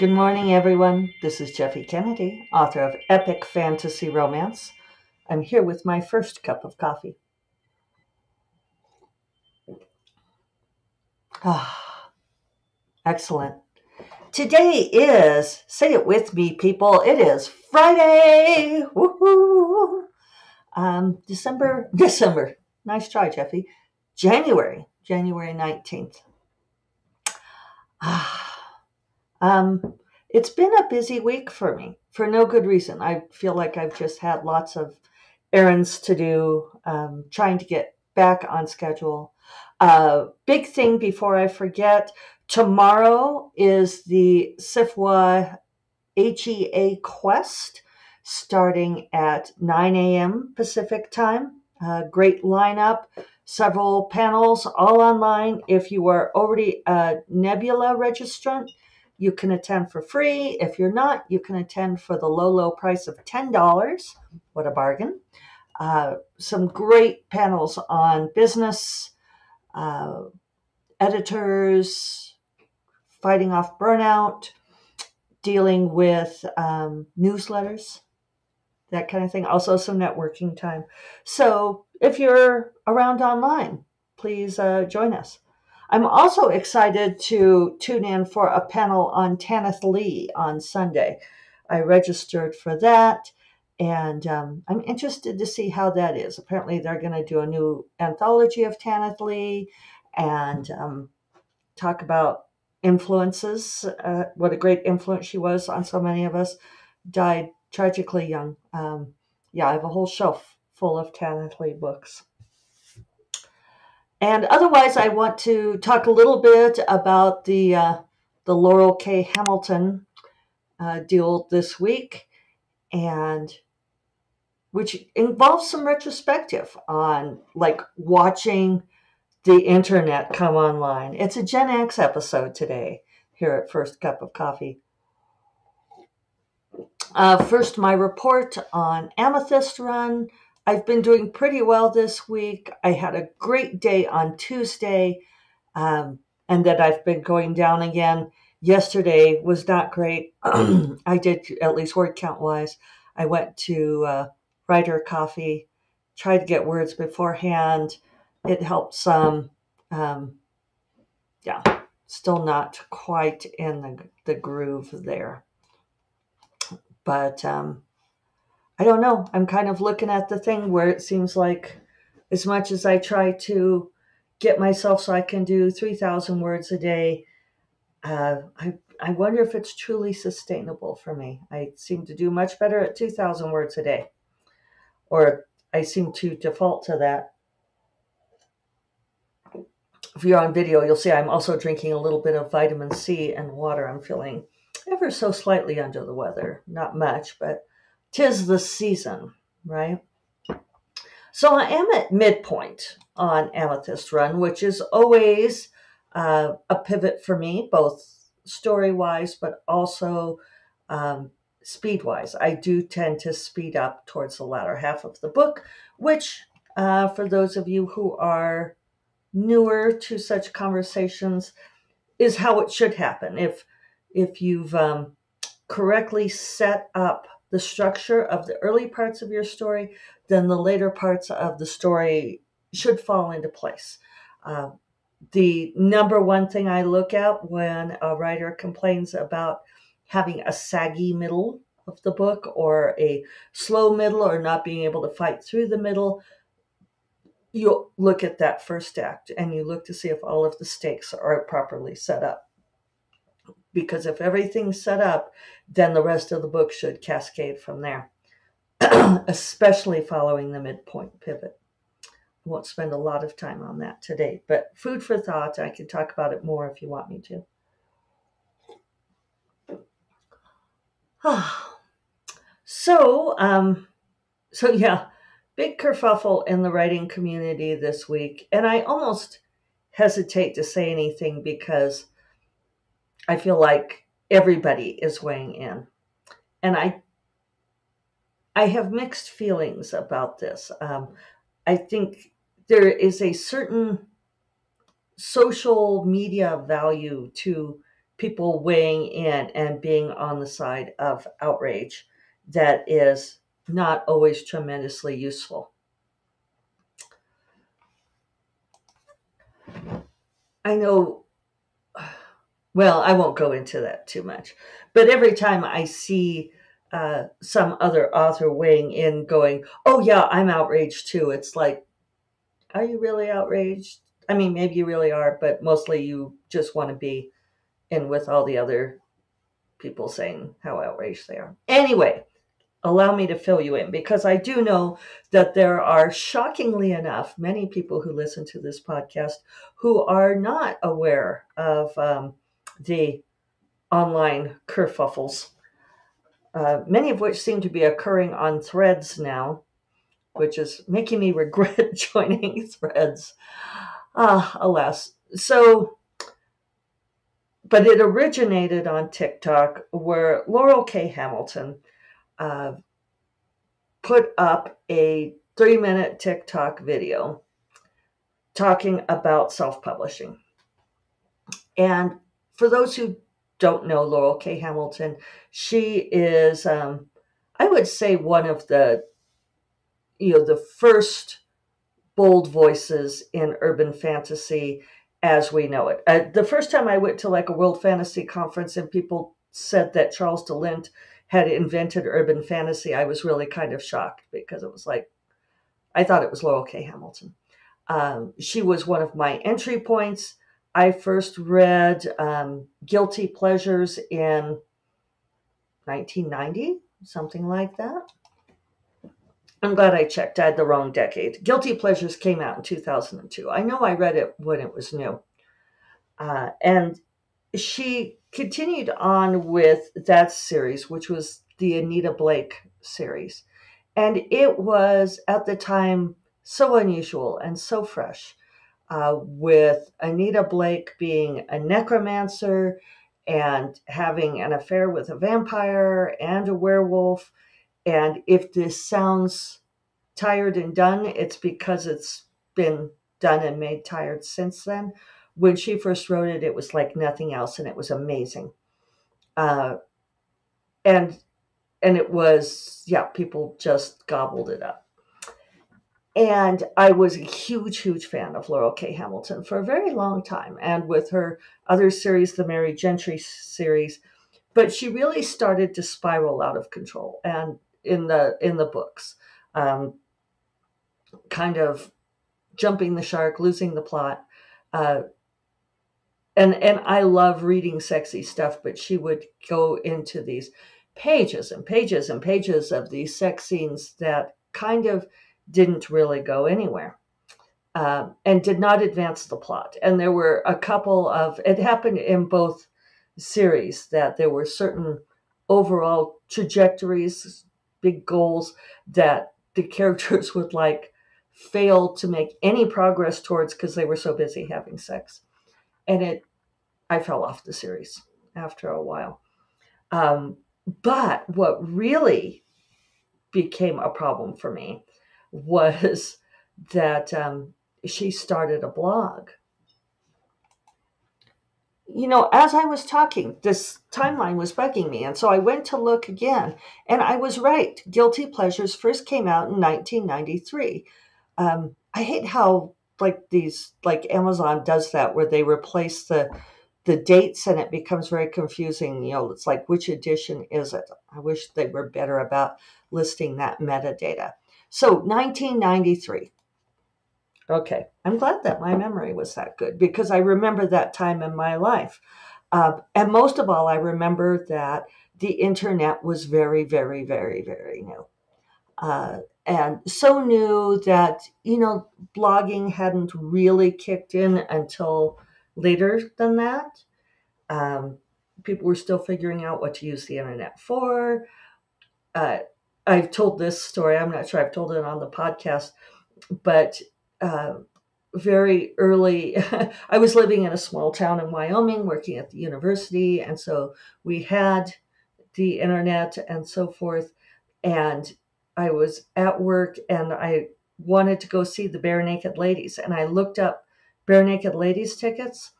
Good morning, everyone. This is Jeffe Kennedy, author of Epic Fantasy Romance. I'm here with my first cup of coffee. Ah, excellent. Today is, say it with me, people, it is Friday. Woohoo! December. Nice try, Jeffe. January 19th. Ah, um, it's been a busy week for me for no good reason. I feel like I've just had lots of errands to do, trying to get back on schedule. Big thing before I forget, tomorrow is the SIFWA HEA Quest starting at 9 a.m. Pacific time. Great lineup, several panels, all online. If you are already a Nebula registrant, you can attend for free. If you're not, you can attend for the low price of $10. What a bargain. Some great panels on business, uh, editors, fighting off burnout, dealing with newsletters, that kind of thing. Also, some networking time. So, if you're around online, please join us. I'm also excited to tune in for a panel on Tanith Lee on Sunday. I registered for that, and I'm interested to see how that is. Apparently, they're going to do a new anthology of Tanith Lee and talk about influences, what a great influence she was on so many of us. Died tragically young. Yeah, I have a whole shelf full of Tanith Lee books. And otherwise, I want to talk a little bit about the Laurell K. Hamilton deal this week, and which involves some retrospective on like watching the internet come online. It's a Gen X episode today here at First Cup of Coffee. First, my report on Amethyst Run. I've been doing pretty well this week. I had a great day on Tuesday, and that I've been going down again. Yesterday was not great. I did, at least word count wise. I went to Writer Coffee, tried to get words beforehand. It helped some. Um, yeah, still not quite in the groove there. But I don't know. I'm kind of looking at the thing where it seems like as much as I try to get myself so I can do 3,000 words a day, I wonder if it's truly sustainable for me. I seem to do much better at 2,000 words a day, or I seem to default to that. If you're on video, you'll see I'm also drinking a little bit of vitamin C and water. I'm feeling ever so slightly under the weather. Not much, but 'tis the season, right? So I am at midpoint on Amethyst Run, which is always a pivot for me, both story wise, but also speed wise. I do tend to speed up towards the latter half of the book, which, for those of you who are newer to such conversations, is how it should happen. If you've correctly set up the structure of the early parts of your story, then the later parts of the story should fall into place. Uh, the number one thing I look at when a writer complains about having a saggy middle of the book or a slow middle or not being able to fight through the middle, you look at that first act and you look to see if all of the stakes are properly set up. Because if everything's set up, then the rest of the book should cascade from there, especially following the midpoint pivot. I won't spend a lot of time on that today, but food for thought. I can talk about it more if you want me to. so, yeah, big kerfuffle in the writing community this week, and I almost hesitate to say anything because I feel like everybody is weighing in, and I have mixed feelings about this. I think there is a certain social media value to people weighing in and being on the side of outrage that is not always tremendously useful. I know, well, I won't go into that too much, but every time I see some other author weighing in going, oh, yeah, I'm outraged too, it's like, are you really outraged? I mean, maybe you really are, but mostly you just want to be in with all the other people saying how outraged they are. Anyway, allow me to fill you in because I do know that there are, shockingly enough, many people who listen to this podcast who are not aware of the online kerfuffles, many of which seem to be occurring on Threads now, which is making me regret joining Threads. Alas. So, but it originated on TikTok where Laurel K. Hamilton uh, put up a 3-minute TikTok video talking about self-publishing. And for those who don't know Laurel K. Hamilton, she is, I would say, one of the first bold voices in urban fantasy as we know it. The first time I went to like a World Fantasy Conference and people said that Charles DeLint had invented urban fantasy, I was really kind of shocked because it was like, I thought it was Laurel K. Hamilton. She was one of my entry points. I first read Guilty Pleasures in 1990, something like that. I'm glad I checked. I had the wrong decade. Guilty Pleasures came out in 2002. I know I read it when it was new. And she continued on with that series, which was the Anita Blake series. And it was, at the time, so unusual and so fresh, with Anita Blake being a necromancer and having an affair with a vampire and a werewolf. And if this sounds tired and done, it's because it's been done and made tired since then. When she first wrote it, it was like nothing else, and it was amazing. Uh, and it was, yeah, people just gobbled it up. And I was a huge, huge fan of Laurel K. Hamilton for a very long time, and with her other series, the Mary Gentry series. But she really started to spiral out of control, and in the books, kind of jumping the shark, losing the plot. Uh, and I love reading sexy stuff, but she would go into these pages and pages and pages of these sex scenes that kind of didn't really go anywhere, and did not advance the plot. And there were a couple of, it happened in both series, that there were certain overall trajectories, big goals that the characters would like fail to make any progress towards because they were so busy having sex. And I fell off the series after a while. But what really became a problem for me was that she started a blog. As I was talking, this timeline was bugging me. And so I went to look again, and I was right. Guilty Pleasures first came out in 1993. I hate how like Amazon does that, where they replace the dates and it becomes very confusing. It's like, which edition is it? I wish they were better about listing that metadata. So 1993. Okay, I'm glad that my memory was that good because I remember that time in my life. And most of all, I remember that the internet was very, very, very, very new. And so new that, blogging hadn't really kicked in until later than that. Um, People were still figuring out what to use the internet for. I've told this story. I'm not sure I've told it on the podcast, but very early, I was living in a small town in Wyoming, working at the university. And so we had the internet and so forth. And I was at work and I wanted to go see the Bare Naked Ladies. And I looked up Bare Naked Ladies tickets.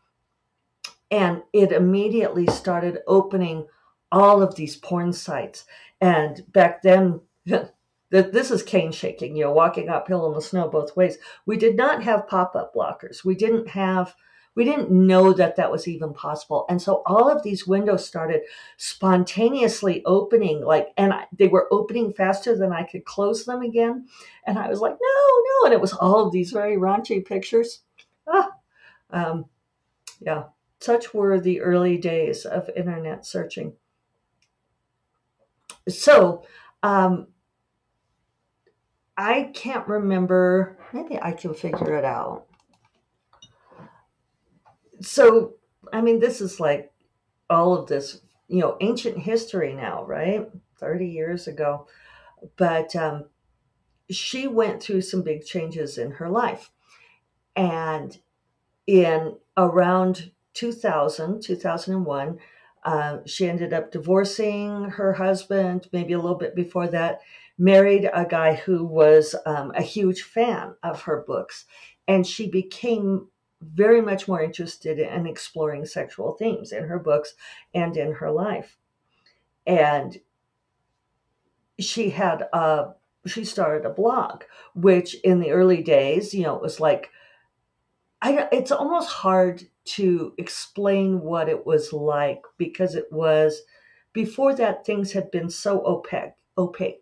And it immediately started opening all of these porn sites. And back then, this is cane shaking, walking uphill in the snow both ways. We did not have pop-up blockers. We didn't know that that was even possible. And so all of these windows started spontaneously opening, and they were opening faster than I could close them again. And I was like, no, no. And it was all of these very raunchy pictures. Ah, um, yeah, such were the early days of internet searching. So, um, I can't remember. Maybe I can figure it out. So, I mean, this is like all of this, ancient history now, right? 30 years ago. But she went through some big changes in her life. And in around 2001, she ended up divorcing her husband, maybe a little bit before that, married a guy who was a huge fan of her books. And she became very much more interested in exploring sexual themes in her books and in her life. And she had she started a blog, which in the early days, it was like, it's almost hard to explain what it was like, because it was before that things had been so opaque.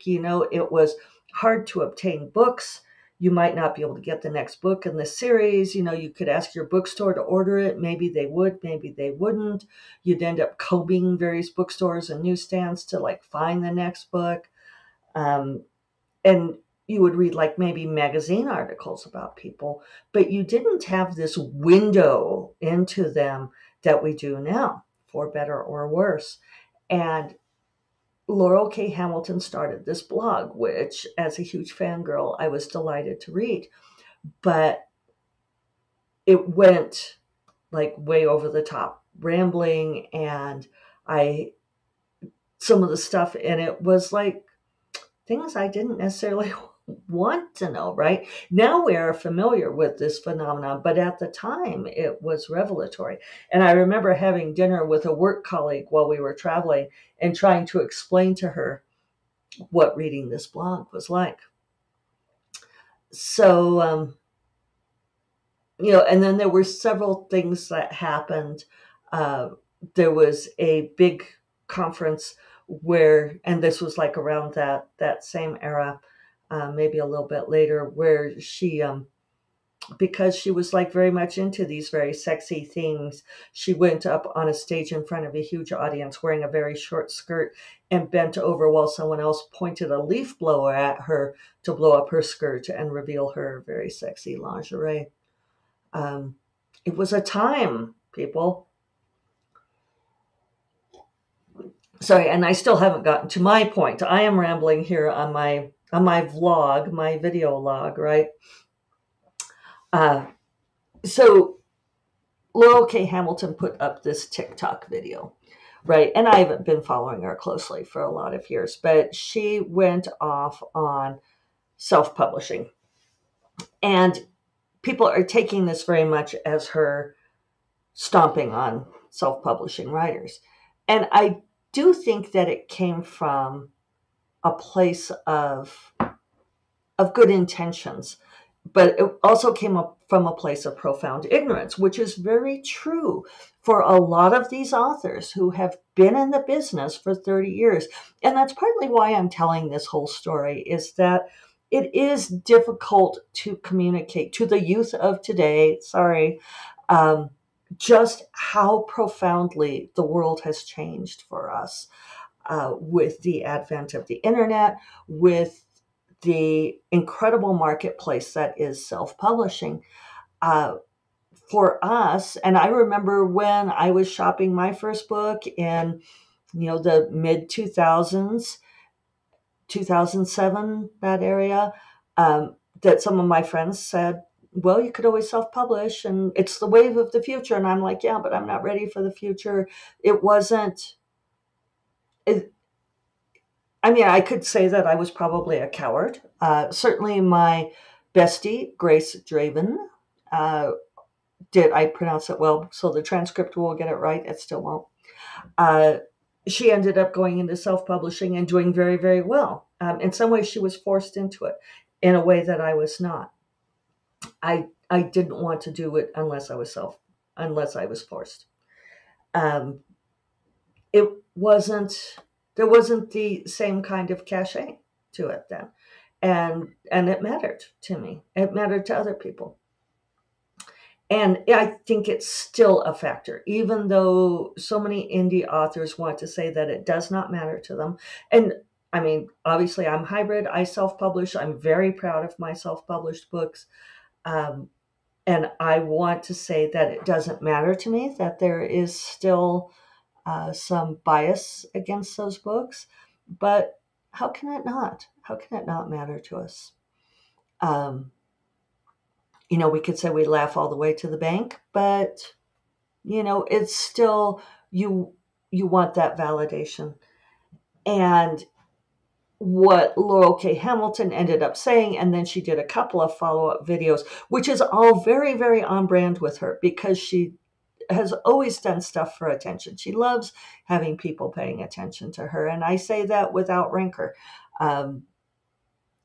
It was hard to obtain books. You might not be able to get the next book in the series. You could ask your bookstore to order it. Maybe they would, maybe they wouldn't. You'd end up combing various bookstores and newsstands to find the next book. Um, and you would read maybe magazine articles about people, but you didn't have this window into them that we do now, for better or worse. And Laurell K. Hamilton started this blog, which, as a huge fangirl, I was delighted to read. But it went way over the top, rambling, and some of the stuff in it was things I didn't necessarily want to know, right? Now we are familiar with this phenomenon, but at the time it was revelatory. And I remember having dinner with a work colleague while we were traveling and trying to explain to her what reading this blog was like. So, and then there were several things that happened. There was a big conference and this was around that same era, maybe a little bit later, where she, because she was very much into these very sexy things, she went up on a stage in front of a huge audience wearing a very short skirt and bent over while someone else pointed a leaf blower at her to blow up her skirt and reveal her very sexy lingerie. It was a time, people. Sorry, and I still haven't gotten to my point. I am rambling here on my vlog, my video log, right? So Laurell K. Hamilton put up this TikTok video, right? And I haven't been following her closely for a lot of years, but she went off on self-publishing. And people are taking this very much as her stomping on self-publishing writers. And I do think that it came from a place of good intentions, but it also came up from a place of profound ignorance, which is very true for a lot of these authors who have been in the business for 30 years. And that's partly why I'm telling this whole story, is that it is difficult to communicate to the youth of today, just how profoundly the world has changed for us with the advent of the internet, with the incredible marketplace that is self-publishing. For us, and I remember when I was shopping my first book in, the mid 2000s, 2007, that area, that some of my friends said, well, you could always self-publish and it's the wave of the future. And I'm like, yeah, but I'm not ready for the future. It wasn't, I could say that I was probably a coward. Certainly my bestie, Grace Draven, did I pronounce it well? So the transcript will get it right. It still won't. Uh, she ended up going into self-publishing and doing very, very well. In some ways, she was forced into it. In a way that I was not. I didn't want to do it unless I was forced. Um, it wasn't there wasn't the same kind of cachet to it then, and it mattered to me. It mattered to other people. And I think it's still a factor, even though so many indie authors want to say that it does not matter to them. And I mean, obviously, I'm hybrid. I self publish. I'm very proud of my self published books. Um, and I want to say that it doesn't matter to me, that there is still some bias against those books. But how can it not? How can it not matter to us? Um, we could say we laugh all the way to the bank, but it's still you you want that validation. And what Laurel K. Hamilton ended up saying, and then she did a couple of follow-up videos, which is all very, very on brand with her, because she has always done stuff for attention. She loves having people paying attention to her, and I say that without rancor. Um,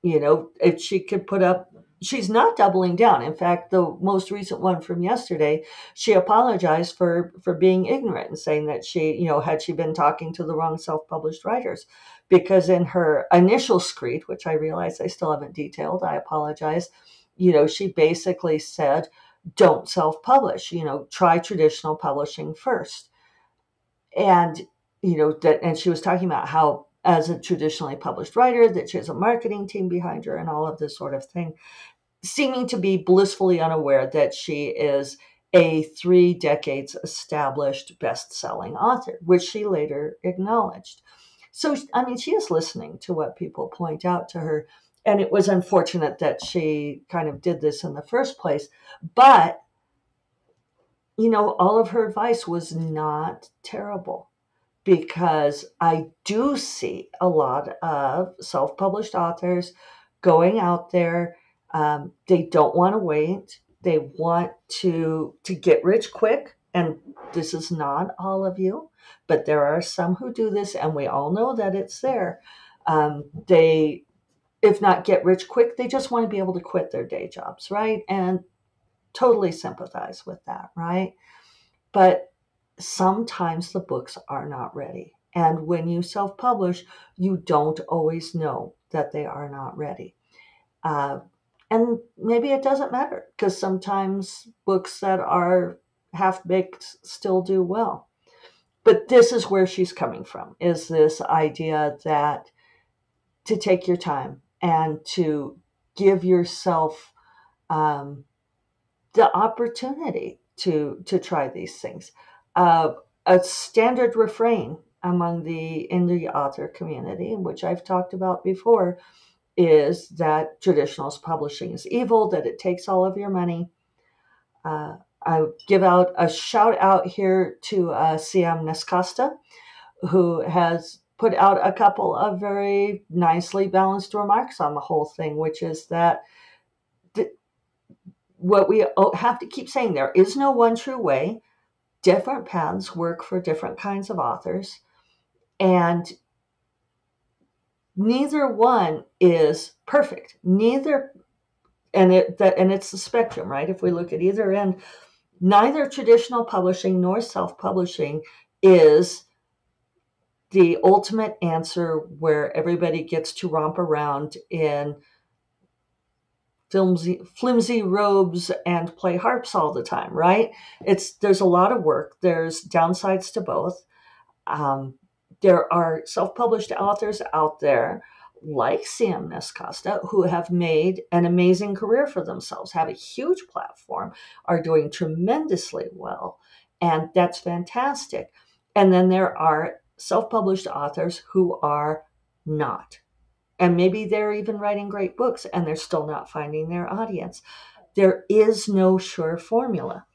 if she could put up, she's not doubling down. In fact, the most recent one from yesterday, she apologized for being ignorant and saying that had she been talking to the wrong self-published writers, because in her initial screed, which I realize I still haven't detailed, I apologize. She basically said, don't self-publish, try traditional publishing first. And and she was talking about how, as a traditionally published writer, that she has a marketing team behind her and all of this sort of thing, seeming to be blissfully unaware that she is a 3 decades established best-selling author, which she later acknowledged. So I mean, she is listening to what people point out to her, and it was unfortunate that she kind of did this in the first place. But all of her advice was not terrible, because I do see a lot of self-published authors going out there. They don't want to wait. They want to get rich quick. And this is not all of you, but there are some who do this, and we all know that it's there. They, if not get rich quick, they just want to be able to quit their day jobs, right? And totally sympathize with that, right? But sometimes the books are not ready. And when you self publish, you don't always know that they are not ready. Uh, and maybe it doesn't matter, because sometimes books that are half baked still do well. But this is where she's coming from, is this idea that to take your time and to give yourself um, the opportunity to try these things. A standard refrain among the indie author community, which I've talked about before, is that traditional publishing is evil, that it takes all of your money. I give out a shout out here to Siam Nescosta, who has put out a couple of very nicely balanced remarks on the whole thing, which is that what we have to keep saying, there is no one true way. Different paths work for different kinds of authors, and neither one is perfect. Neither, and it's the spectrum, right? If we look at either end, neither traditional publishing nor self-publishing is the ultimate answer where everybody gets to romp around in flimsy robes and play harps all the time, right? There's a lot of work. There's downsides to both. Um, there are self-published authors out there like Sam Nescosta who have made an amazing career for themselves, have a huge platform, are doing tremendously well, and that's fantastic. And then there are self-published authors who are not. And maybe they're even writing great books and they're still not finding their audience. There is no sure formula.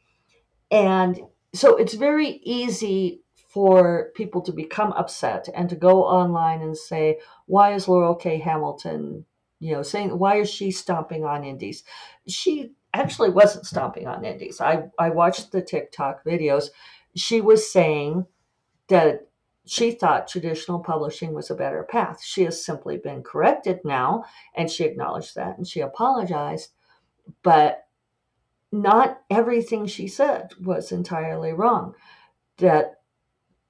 And so it's very easy for people to become upset and to go online and say, why is Laurel K. Hamilton, saying, why is she stomping on indies? She actually wasn't stomping on indies. I watched the TikTok videos. She was saying that she thought traditional publishing was a better path. She has simply been corrected now, and she acknowledged that and she apologized. But not everything she said was entirely wrong. That,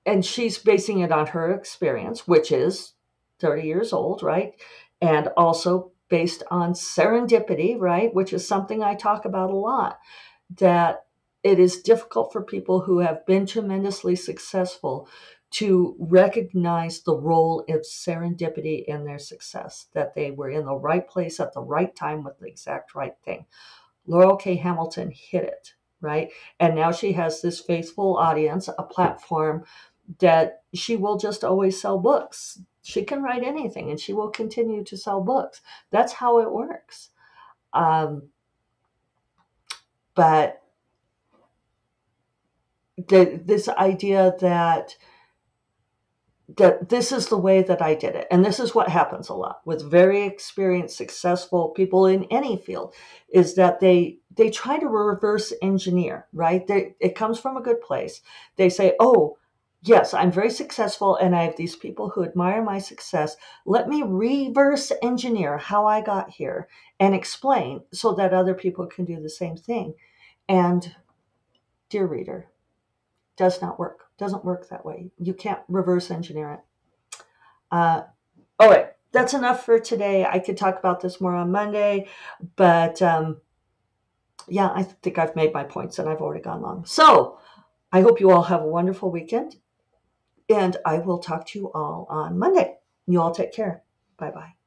and she's basing it on her experience, which is 30 years old, right? And also based on serendipity, right? Which is something I talk about a lot, that it is difficult for people who have been tremendously successful to recognize the role of serendipity in their success, that they were in the right place at the right time with the exact right thing. Laurel K. Hamilton hit it, right? And now she has this faithful audience, a platform that she will just always sell books. She can write anything and she will continue to sell books. That's how it works. Um, but this idea that this is the way that I did it. And this is what happens a lot with very experienced, successful people in any field, is that they try to reverse engineer, right? It comes from a good place. They say, oh, yes, I'm very successful and I have these people who admire my success. Let me reverse engineer how I got here and explain so that other people can do the same thing. And dear reader, does not work. Doesn't work that way. You can't reverse engineer it. All right, that's enough for today. I could talk about this more on Monday, but yeah, I think I've made my points and I've already gone long. So I hope you all have a wonderful weekend, and I will talk to you all on Monday. You all take care. Bye bye.